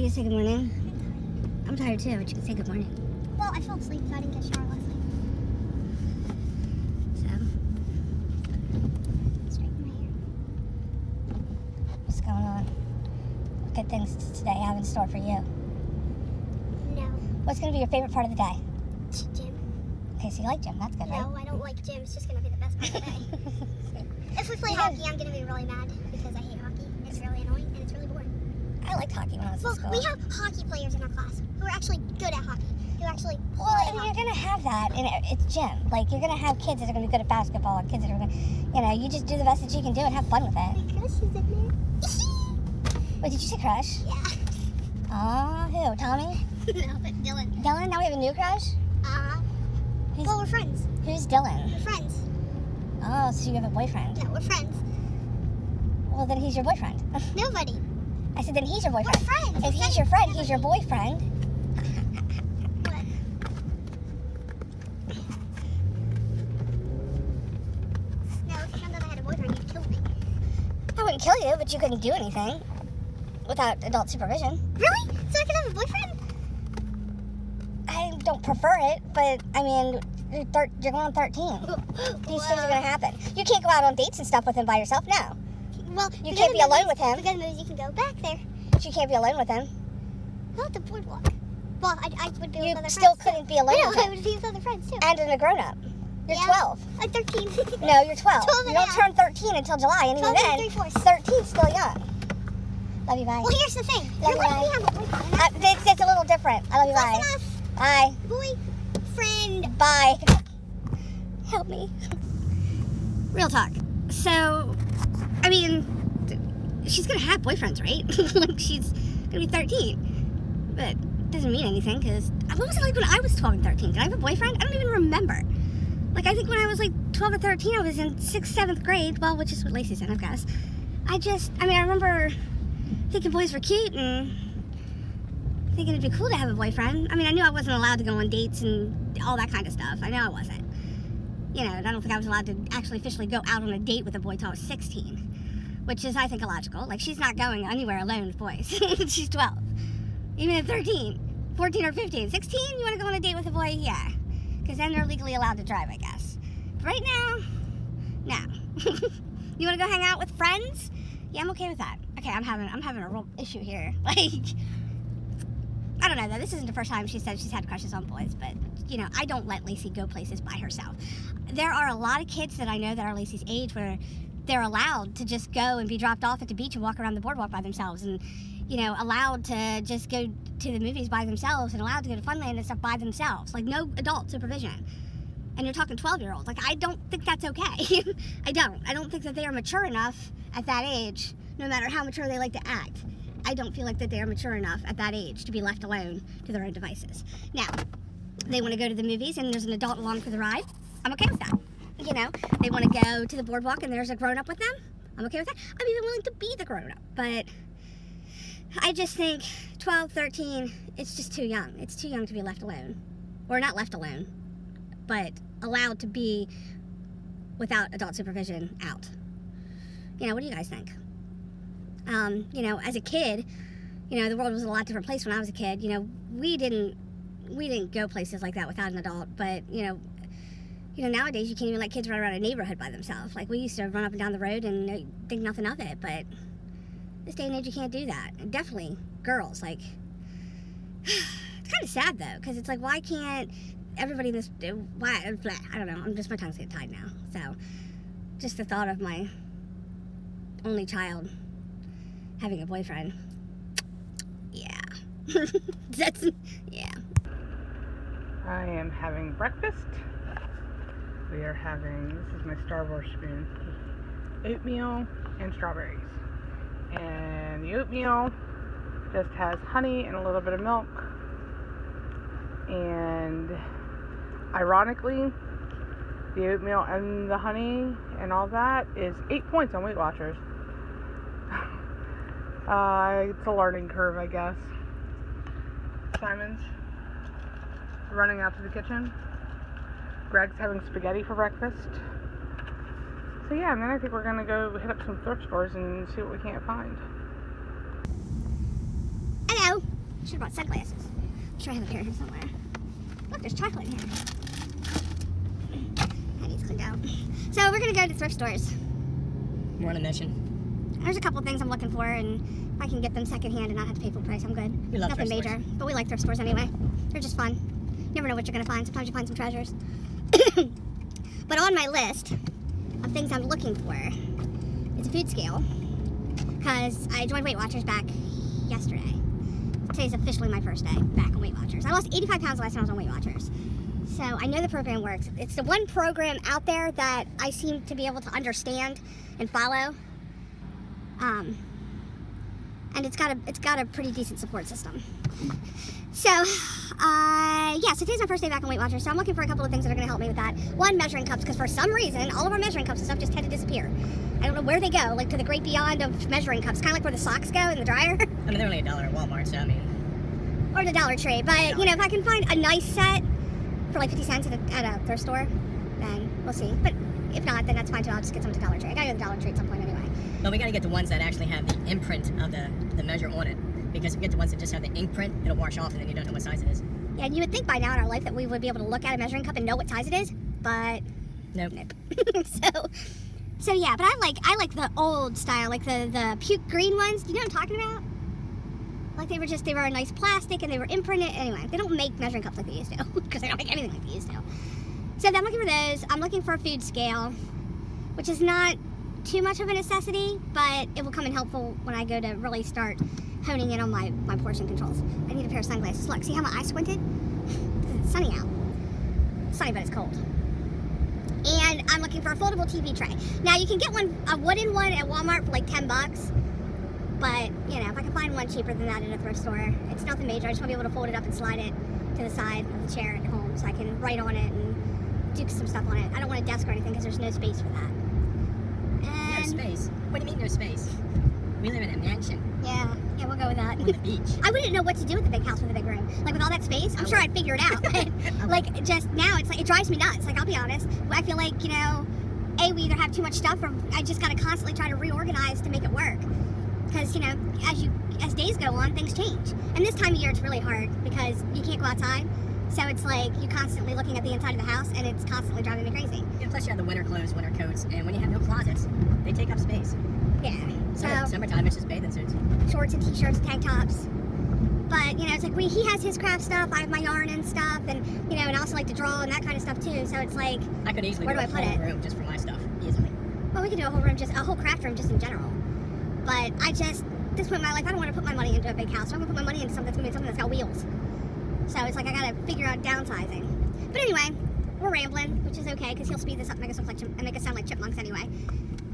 you say good morning? I'm tired too, but you can say good morning. Well, I fell asleep, so I didn't get a shower last night. So, Straighten my hair. what's going on? What good things today I have in store for you? No. What's going to be your favorite part of the day? Gym. Okay, so you like gym. That's good, right? No, I don't like gym. It's just going to be the best part of the day. If we play hockey, I'm going to be really mad because I hate hockey. It's really annoying and it's really boring. I liked hockey when I was in school. We have hockey players in our class who are actually good at hockey. Who actually play Well, and hockey. you're going to have that in it's gym. Like, you're going to have kids that are going to be good at basketball and kids that are going to, you just do the best that you can do and have fun with it. My crush is in there. Wait, did you say crush? Yeah. Aw, who? Tommy? No, but Dylan. Dylan? Now we have a new crush? Well, we're friends. Who's Dylan? We're friends. Oh, so you have a boyfriend. No, we're friends. Well, then he's your boyfriend. Nobody. I said, then he's your boyfriend. We're friends. If he's your friend, he's your boyfriend. What? No, if you found out I had a boyfriend, you'd kill me. I wouldn't kill you, but you couldn't do anything without adult supervision. Really? So I could have a boyfriend? I don't prefer it, but I mean, you're going on 13. These things are going to happen. You can't go out on dates and stuff with him by yourself, no. Well, You can't be alone with him. The good news, you can go back there. But you can't be alone with him. Not the boardwalk. Well, I would be with You other still friends. couldn't be alone I know, with I him. would be with other friends too. And in a grown-up. You're Yeah. 12. Like 13. No, you're 12. 12 You don't turn 13 until July, and even 12 then, and 3/4. 13's still young. Love you, bye. Well, here's the thing. Love You're you, letting me bye. have a boyfriend. It's a little different. I love you, Close bye. enough. Bye. Boyfriend. Bye. Help me. Real talk. So, I mean, she's gonna have boyfriends, right? Like, she's gonna be 13. But it doesn't mean anything, because what was it like when I was 12 and 13? Did I have a boyfriend? I don't even remember. Like, I think when I was like 12 or 13, I was in 6th, 7th grade. Well, which is what Lacey's in, I guess. I remember thinking boys were cute and thinking it'd be cool to have a boyfriend. I mean, I knew I wasn't allowed to go on dates and all that kind of stuff. I know I wasn't. And I don't think I was allowed to actually officially go out on a date with a boy until I was 16, which is, I think, illogical. Like, she's not going anywhere alone with boys. She's 12. Even at 13, 14 or 15. 16, you want to go on a date with a boy? Yeah. Because then they're legally allowed to drive, I guess. But right now, no. You want to go hang out with friends? Yeah, I'm okay with that. Okay, I'm having a real issue here. Like, I don't know, though. This isn't the first time she said she's had crushes on boys, but, I don't let Lacey go places by herself. There are a lot of kids that I know that are Lacey's age where they're allowed to just go and be dropped off at the beach and walk around the boardwalk by themselves and, allowed to just go to the movies by themselves and allowed to go to Funland and stuff by themselves. Like, no adult supervision. And you're talking 12-year-olds. Like, I don't think that's okay. I don't think that they are mature enough at that age, no matter how mature they like to act. I don't feel like that they are mature enough at that age to be left alone to their own devices. Now, they want to go to the movies and there's an adult along for the ride. I'm okay with that. They want to go to the boardwalk and there's a grown-up with them. I'm okay with that. I'm even willing to be the grown-up. But I just think 12, 13, it's just too young. It's too young to be left alone. Or not left alone, but allowed to be without adult supervision out. What do you guys think? As a kid, the world was a lot different place when I was a kid. We didn't go places like that without an adult, but, nowadays you can't even let kids run around a neighborhood by themselves. Like, we used to run up and down the road and think nothing of it, but this day and age you can't do that. And definitely girls, like, it's kind of sad, though, because it's like, why can't everybody in this, why, I don't know, my tongue's getting tied now. So, just the thought of my only child having a boyfriend, yeah. Yeah. I am having breakfast. We are having, this is my Star Wars spoon, oatmeal and strawberries. And the oatmeal just has honey and a little bit of milk. And ironically, the oatmeal and the honey and all that is 8 points on Weight Watchers. It's a learning curve, I guess. Simon's running out to the kitchen. Greg's having spaghetti for breakfast. So yeah, and then I think we're gonna go hit up some thrift stores and see what we can't find. Hello. Should have brought sunglasses. I'm sure I have a pair here somewhere. Look, there's chocolate in here. That needs cleaned out. So we're gonna go to thrift stores. We're on a mission. There's a couple things I'm looking for, and if I can get them secondhand and not have to pay full price, I'm good. We love Nothing thrift major, stores. but we like thrift stores anyway. They're just fun. You never know what you're gonna find. Sometimes you find some treasures. But on my list of things I'm looking for is a food scale, because I joined Weight Watchers back yesterday. Today's officially my first day back on Weight Watchers. I lost 85 pounds last time I was on Weight Watchers. So I know the program works. It's the one program out there that I seem to be able to understand and follow. And it's got a pretty decent support system. So, yeah, so today's my first day back on Weight Watchers, so I'm looking for a couple of things that are going to help me with that. One, measuring cups, because for some reason, all of our measuring cups and stuff just tend to disappear. I don't know where they go, like to the great beyond of measuring cups, kind of like where the socks go in the dryer. I mean, they're only $1 at Walmart, so I mean. Or the Dollar Tree, but, you know, if I can find a nice set for like 50 cents at a thrift store, then we'll see. But if not, then that's fine too. I'll just get some at the Dollar Tree. I gotta go to the Dollar Tree at some point anyway. But we gotta get the ones that actually have the imprint of the measure on it. Because if you get the ones that just have the ink print, it'll wash off and then you don't know what size it is. Yeah, and you would think by now in our life that we would be able to look at a measuring cup and know what size it is, but Nope. so yeah, but I like the old style, like the puke green ones. Do you know what I'm talking about? Like they were a nice plastic and they were imprinted. Anyway, they don't make measuring cups like they used to, because they don't make anything like they used to. So I'm looking for those. I'm looking for a food scale, which is not too much of a necessity, but it will come in helpful when I go to really start honing in on my portion controls. I need a pair of sunglasses. Look, see how my eye squinted? It's sunny out. It's sunny, but it's cold. And I'm looking for a foldable TV tray. Now you can get a wooden one at Walmart for like $10, but you know, if I can find one cheaper than that at a thrift store, it's nothing major. I just want to be able to fold it up and slide it to the side of the chair at home so I can write on it and do some stuff on it. I don't want a desk or anything because there's no space for that. No space? What do you mean no space? We live in a mansion Yeah, we'll go with that. on the beach. I wouldn't know what to do with the big house with a big room. Like with all that space, I'm sure I'd figure it out. But like just now, it's like it drives me nuts. Like I'll be honest, I feel like, you know, we either have too much stuff or I just got to constantly try to reorganize to make it work. Because, you know, as days go on, things change. And this time of year, it's really hard because you can't go outside. So it's like you're constantly looking at the inside of the house, and it's constantly driving me crazy. And plus you have the winter clothes, winter coats, and when you have no closets, they take up space. Yeah. So Summertime, it's just bathing suits. shorts and t-shirts, tank tops. But, you know, it's like he has his craft stuff, I have my yarn and stuff, and, you know, and I also like to draw and that kind of stuff too. So it's like, I could easily where do do a I put whole it? room just for my stuff, easily. well, we could do a whole craft room just in general. But at this point in my life, I don't want to put my money into a big house. I'm going to put my money into something that's got wheels. So it's like I got to figure out downsizing. But anyway, we're rambling, which is okay because he'll speed this up and make us sound like chipmunks anyway.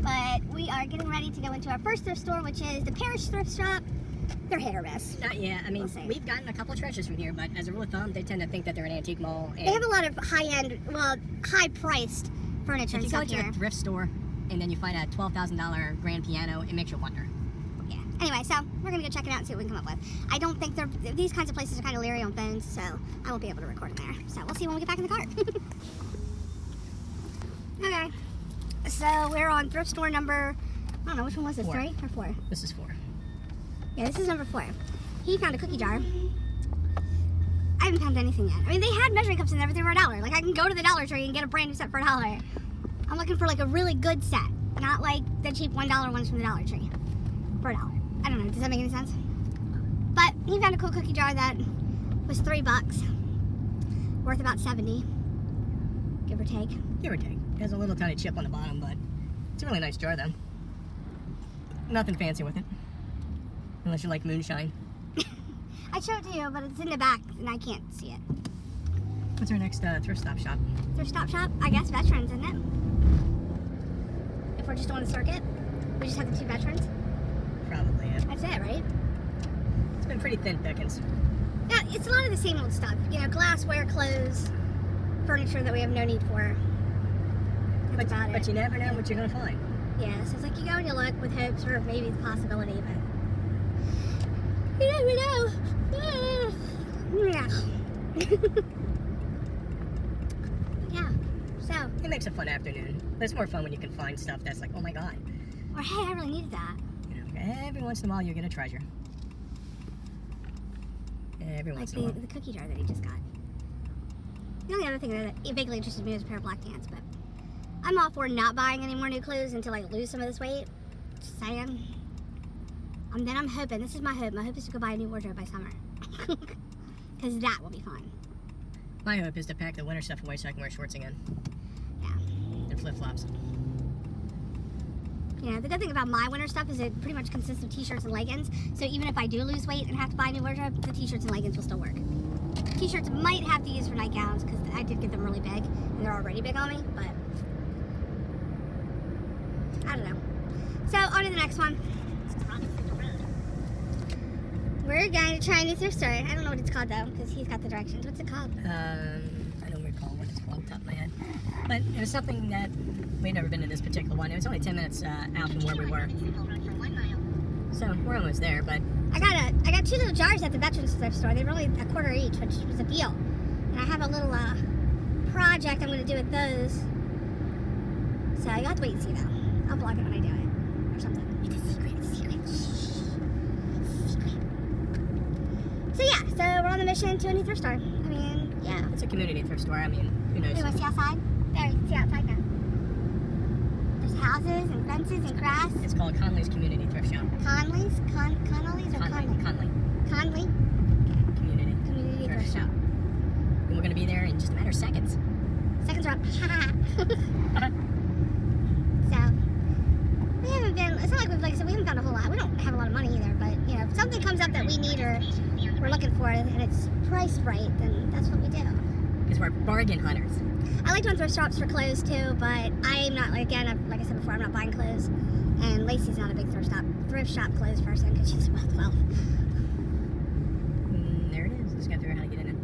But we are getting ready to go into our first thrift store, which is the Parish Thrift Shop. They're hit or miss. Not yet. I mean, We'll see. we've gotten a couple treasures from here, but as a rule of thumb, they tend to think that they're an antique mall. And They have a lot of high-priced furniture if and you go stuff to here. a thrift store and then you find a $12,000 grand piano, it makes you wonder. Yeah. Anyway, so we're gonna go check it out and see what we can come up with. I don't think these kinds of places are kind of leery on phones, so I won't be able to record in there. So we'll see when we get back in the car. Okay. So we're on thrift store number, I don't know, which one was this, 4. 3 or 4? This is 4. Yeah, this is number 4. He found a cookie jar. I haven't found anything yet. I mean, they had measuring cups in there, but they were $1. Like, I can go to the Dollar Tree and get a brand new set for $1. I'm looking for like a really good set, not like the cheap $1 ones from the Dollar Tree for $1. I don't know, does that make any sense? But he found a cool cookie jar that was $3, worth about 70, give or take. Give or take. It has a little tiny chip on the bottom, but it's a really nice jar, though. Nothing fancy with it. Unless you like moonshine. I showed it to you, but it's in the back and I can't see it. What's our next thrift stop shop? Thrift stop shop? I guess Veterans, isn't it? If we're just on the circuit, we just have the 2 Veterans. Probably, yeah. That's it, right? It's been pretty thin pickings. Yeah, it's a lot of the same old stuff. You know, glassware, clothes, furniture that we have no need for. That's about it. But you never know what you're going to find. Yeah, so it's like you go and you look with hopes or maybe the possibility, but you never know. Yeah. Yeah. So, It makes a fun afternoon. But it's more fun when you can find stuff that's like, oh my god. or hey, I really needed that. You know, every once in a while you get a treasure. Every Like once in a while. the cookie jar that he just got. The only other thing that vaguely interested me was a pair of black pants, but I'm all for not buying any more new clothes until I lose some of this weight. Just saying. And then I'm hoping, this is my hope is to go buy a new wardrobe by summer. Because that will be fun. My hope is to pack the winter stuff away so I can wear shorts again. Yeah. And flip-flops. You know, the good thing about my winter stuff is it pretty much consists of t-shirts and leggings. So even if I do lose weight and have to buy a new wardrobe, the t-shirts and leggings will still work. T-shirts might have to use for nightgowns because I did get them really big and they're already big on me, but I don't know. So on to the next one. We're going to try a new thrift store. I don't know what it's called though because he's got the directions. What's it called? I don't recall what it's called off the top of my head. But it was something that we'd never been to this particular one. It was only 10 minutes out from where we were. So we're almost there, but I got two little jars at the Veterans Thrift Store. They were only $1 each, which was a deal. And I have a little project I'm going to do with those. So you have to wait and see though. I'll vlog it when I do it or something. It's a secret. So yeah, so we're on the mission to a new thrift store. I mean, yeah. it's a community thrift store. I mean, who knows? You want to see outside? There, you can see outside now. There's houses and fences and grass. It's called Conley's Community Thrift Shop. Conley's? Connolly's or Conley? Conley? Community Thrift Shop. And we're going to be there in just a matter of seconds. Seconds are up. So, we haven't been, it's not like like I said, we haven't found a whole lot. We don't have a lot of money either, but, you know, if something comes up that we need or we're looking for and it's priced right, then that's what we do. Because we're bargain hunters. I like to thrift shops for clothes too, but I'm not, like I said before, I'm not buying clothes. And Lacey's not a big thrift shop clothes person because she's well 12. There it is. Just got to figure out how to get in it.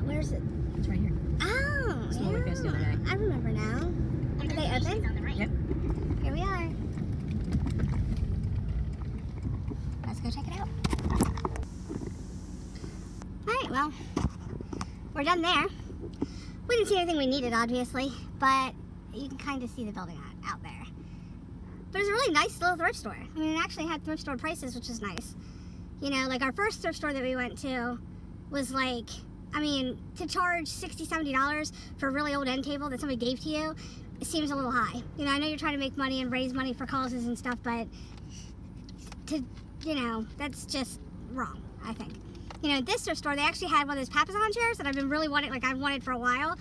Where's it? It's right here. Oh, It's the one we passed the other day. I remember now. Are they open? Yep. Here we are. Let's go check it out. Alright, well, we're done there. We didn't see anything we needed, obviously, but you can kind of see the building out there. But it's a really nice little thrift store. I mean, it actually had thrift store prices, which is nice. You know, like our first thrift store that we went to was like, I mean, to charge $60, $70 for a really old end table that somebody gave to you, it seems a little high. You know, I know you're trying to make money and raise money for causes and stuff, but that's just wrong, I think. You know, at this thrift store, they actually had one of those Papazon chairs that I've been really wanting, like I've wanted for a while.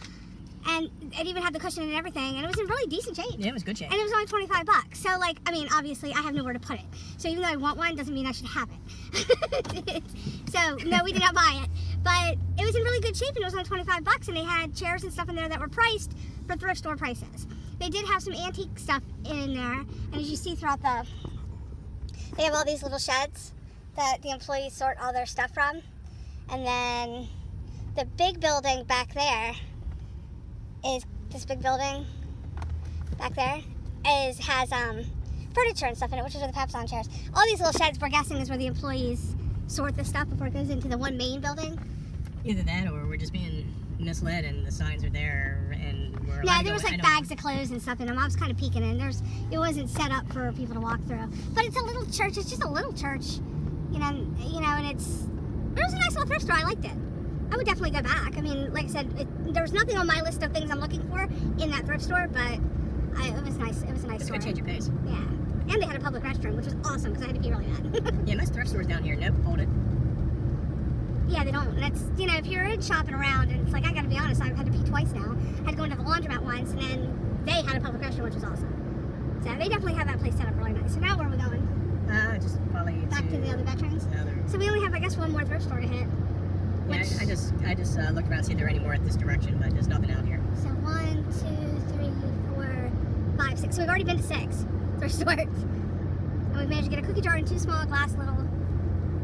And it even had the cushion and everything, and it was in really decent shape. Yeah, it was good shape. And it was only $25. So, like, I mean, obviously, I have nowhere to put it. So even though I want one, doesn't mean I should have it. So, no, we did not buy it. But it was in really good shape, and it was only $25, and they had chairs and stuff in there that were priced for thrift store prices. They did have some antique stuff in there, and as you see throughout they have all these little sheds that the employees sort all their stuff from. And then the big building back there is this big building back there has furniture and stuff in it, which is where the Papazon chairs. All these little sheds, we're guessing, is where the employees sort the stuff before it goes into the one main building. Either that or we're just being misled and the signs are there and we're allowed Yeah, to there go was in. like bags of clothes and stuff in them. I was kind of peeking in. It wasn't set up for people to walk through. But it's a little church. It's just a little church, and it was a nice little thrift store. I liked it. I would definitely go back. I mean, like I said, there was nothing on my list of things I'm looking for in that thrift store, but it was nice. It was a nice It's a store. good change of pace. Yeah. And they had a public restroom, which was awesome because I had to pee really bad. Yeah, most thrift stores down here, nope, hold it. Yeah, they don't. That's, if you're in shopping around, and it's like, I gotta be honest, I've had to pee twice now. I had to go into the laundromat once, and then they had a public restroom, which was awesome. So they definitely have that place set up really nice. So now where are we going? Just probably Back to the other veterans? So we only have, I guess, one more thrift store to hit. Yeah, I just looked around to see if there are any more at this direction, but there's nothing out here. So 1, 2, 3, 4, 5, 6. So we've already been to 6 thrift stores. And we've managed to get a cookie jar and 2 small glass little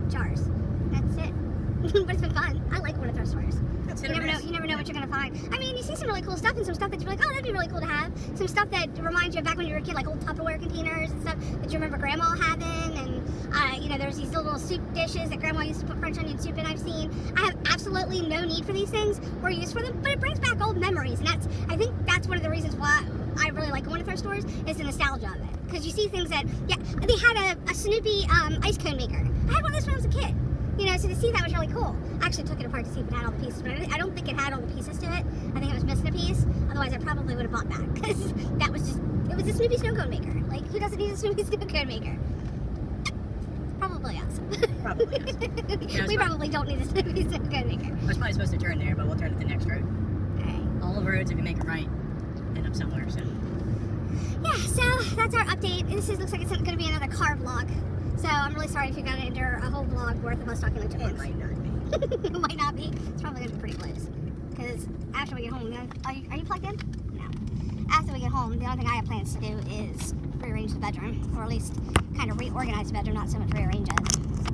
jars. That's it. But it's been fun. I like going to thrift stores. That's You never know what you're gonna find. I mean, you see some really cool stuff and some stuff that you're like, oh, that'd be really cool to have. Some stuff that reminds you of back when you were a kid, like old Tupperware containers and stuff that you remember Grandma having. And there's these little soup dishes that Grandma used to put French onion soup in. I've seen. I have absolutely no need for these things or use for them, but it brings back old memories, and I think that's one of the reasons why I really like going to thrift stores is the nostalgia of it. Because you see things that, they had a Snoopy ice cone maker. I had one of those when I was a kid. You know, so to see that was really cool. I actually took it apart to see if it had all the pieces, but I don't think it had all the pieces to it. I think it was missing a piece. Otherwise, I probably would have bought that because that was just, it was a Snoopy snow cone maker. Like, who doesn't need a Snoopy snow cone maker? Probably us. Probably us. Yeah, We probably don't need a Snoopy snow cone maker. I was probably supposed to turn there, but we'll turn at the next road. Alright. All the roads, if you make it right, end up somewhere. So Yeah, so that's our update. Looks like it's going to be another car vlog. So I'm really sorry if you're going to endure a whole vlog worth of us talking like it chipmunks. might not be. It might not be. It's probably going to be pretty close. Because after we get home, are you plugged in? No. After we get home, the only thing I have plans to do is rearrange the bedroom. Or at least kind of reorganize the bedroom, not so much rearrange it.